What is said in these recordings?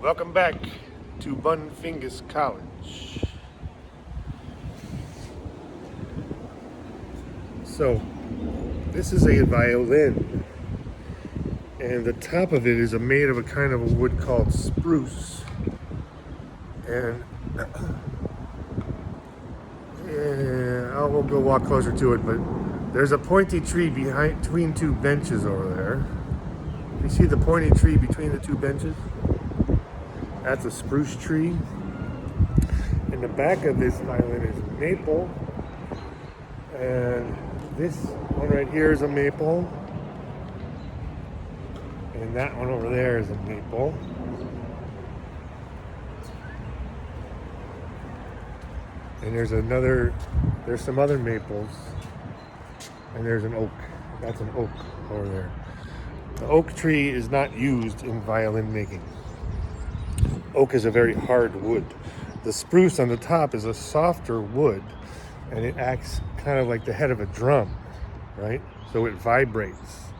Welcome back to Bunfingus College. So, this is a violin, and the top of it is made of a kind of a wood called spruce. And we'll go walk closer to it, but there's a pointy tree between two benches over there. You see the pointy tree between the two benches? That's a spruce tree. In the back of this violin is maple. And this one right here is a maple. And that one over there is a maple. And there's some other maples. And there's an oak. That's an oak over there. The oak tree is not used in violin making. Oak is a very hard wood. The spruce on the top is a softer wood, and it acts kind of like the head of a drum, right? So it vibrates,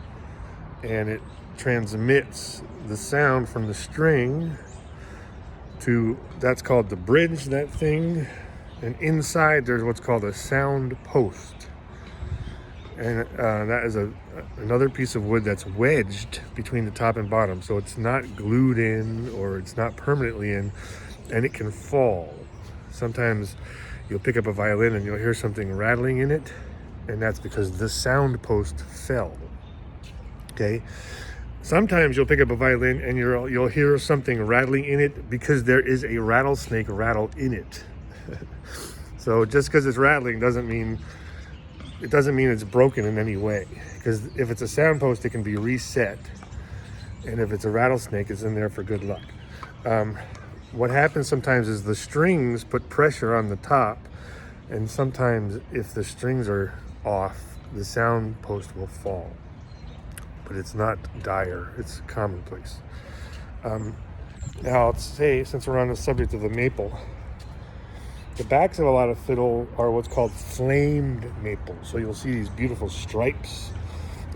and it transmits the sound from the string to, that's called the bridge, that thing. And inside there's what's called a sound post. And that is another piece of wood that's wedged between the top and bottom. So it's not glued in, or it's not permanently in, and it can fall. Sometimes you'll pick up a violin and you'll hear something rattling in it, and that's because the sound post fell. Okay? Sometimes you'll pick up a violin and you'll hear something rattling in it because there is a rattlesnake rattle in it. So just because it's rattling doesn't mean it's broken in any way, because if it's a sound post, it can be reset, and if it's a rattlesnake, it's in there for good luck. What happens sometimes is the strings put pressure on the top, and sometimes if the strings are off, the sound post will fall. But it's not dire, it's commonplace. Now I'll say, since we're on the subject of the maple, the backs of a lot of fiddle are what's called flamed maple. So you'll see these beautiful stripes.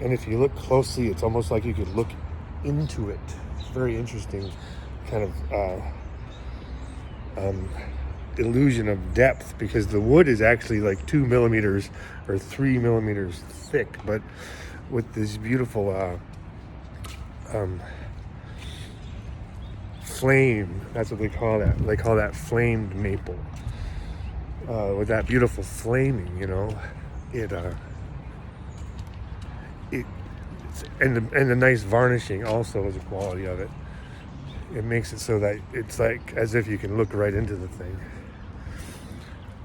And if you look closely, it's almost like you could look into it. It's very interesting kind of illusion of depth, because the wood is actually like 2 millimeters or 3 millimeters thick, but with this beautiful flame, that's what they call that. They call that flamed maple. With that beautiful flaming, and the nice varnishing also is a quality of it. It makes it so that it's like as if you can look right into the thing.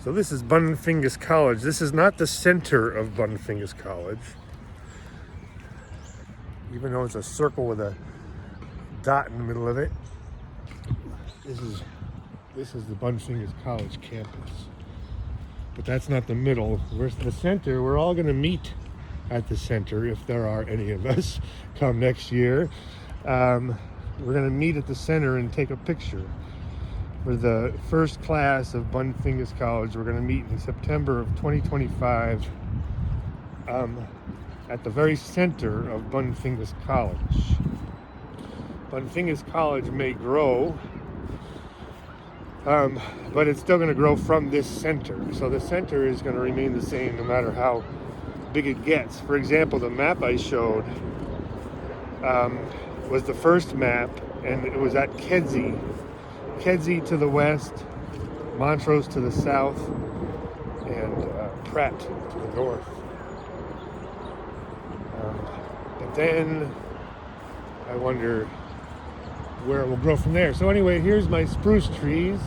So this is Bunfingus College. This is not the center of Bunfingus College, even though it's a circle with a dot in the middle of it. This is the Bunfingus College campus. But that's not the middle. Where's the center? We're all going to meet at the center, if there are any of us come next year. We're going to meet at the center and take a picture. For the first class of Bunfingus College, we're going to meet in September of 2025 at the very center of Bunfingus College. Bunfingus College may grow, but it's still going to grow from this center. So the center is going to remain the same no matter how big it gets. For example, the map I showed was the first map, and it was at Kedzie. Kedzie to the west, Montrose to the south, and Pratt to the north. But then I wonder where it will grow from there. So anyway, here's my spruce trees,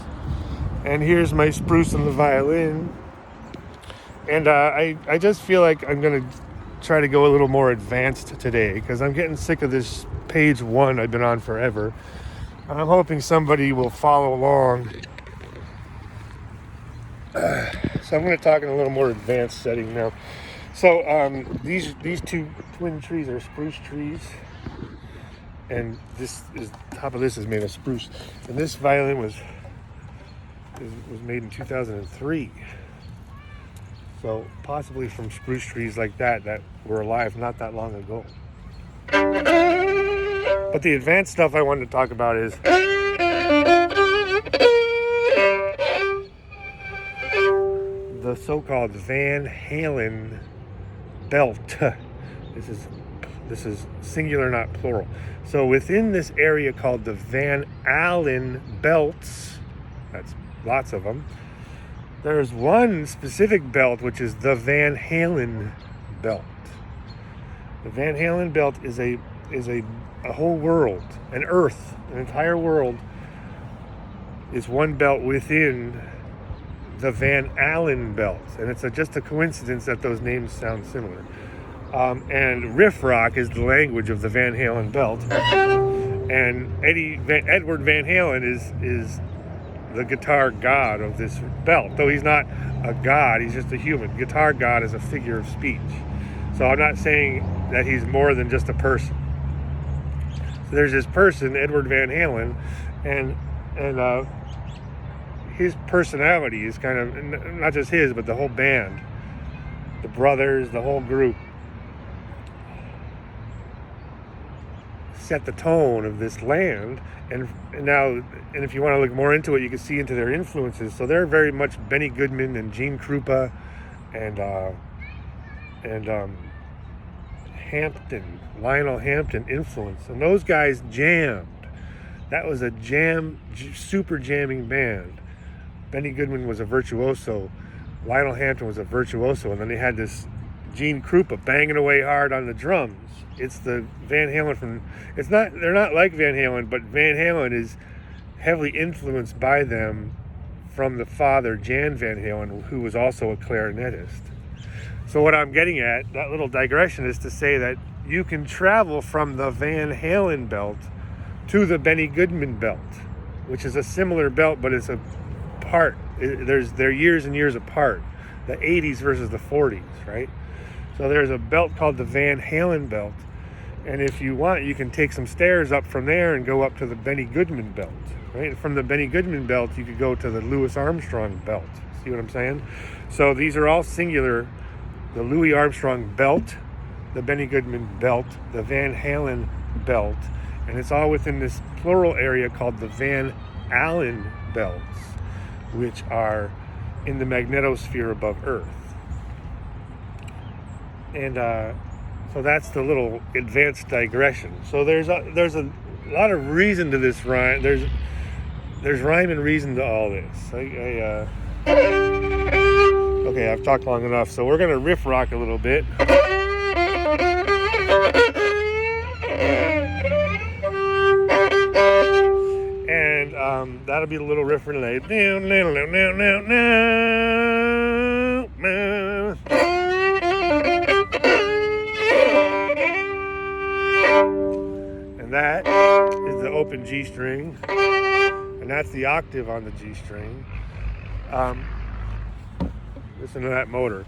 and here's my spruce and the violin. And I just feel like I'm going to try to go a little more advanced today, because I'm getting sick of this page 1 I've been on forever. And I'm hoping somebody will follow along. So I'm going to talk in a little more advanced setting now. So these two twin trees are spruce trees. And top of this is made of spruce. And this violin was made in 2003. So possibly from spruce trees like that were alive not that long ago. But the advanced stuff I wanted to talk about is the so-called Van Halen belt. This is singular, not plural. So within this area called the Van Allen belts, that's lots of them, there's one specific belt, which is the Van Halen belt. The Van Halen belt is a whole world, an earth, an entire world is one belt within the Van Allen belt. And it's just a coincidence that those names sound similar. And riff rock is the language of the Van Halen belt. And Edward Van Halen is the guitar god of this belt. Though he's not a god, he's just a human. Guitar god is a figure of speech. So I'm not saying that he's more than just a person. So there's this person, Edward Van Halen, and his personality is kind of, not just his, but the whole band, the brothers, the whole group, set the tone of this land. And if you want to look more into it, you can see into their influences. So they're very much Benny Goodman and Gene Krupa and Lionel Hampton influence. And those guys jammed. That was a super jamming band. Benny Goodman was a virtuoso. Lionel Hampton was a virtuoso. And then they had this Gene Krupa banging away hard on the drums. It's the Van Halen they're not like Van Halen, but Van Halen is heavily influenced by them from the father, Jan Van Halen, who was also a clarinetist. So what I'm getting at, that little digression, is to say that you can travel from the Van Halen belt to the Benny Goodman belt, which is a similar belt, but it's apart. They're years and years apart. The 80s versus the 40s, right? So there's a belt called the Van Halen belt. And if you want, you can take some stairs up from there and go up to the Benny Goodman belt, right? And from the Benny Goodman belt, you could go to the Louis Armstrong belt. See what I'm saying? So these are all singular. The Louis Armstrong belt, the Benny Goodman belt, the Van Halen belt, and it's all within this plural area called the Van Allen belts, which are in the magnetosphere above Earth. And so that's the little advanced digression. So there's a lot of reason to this rhyme. There's rhyme and reason to all this. Okay, I've talked long enough, so we're gonna riff rock a little bit. And that'll be the little riff for tonight. And that is the open G string, and that's the octave on the G string. Listen to that motor.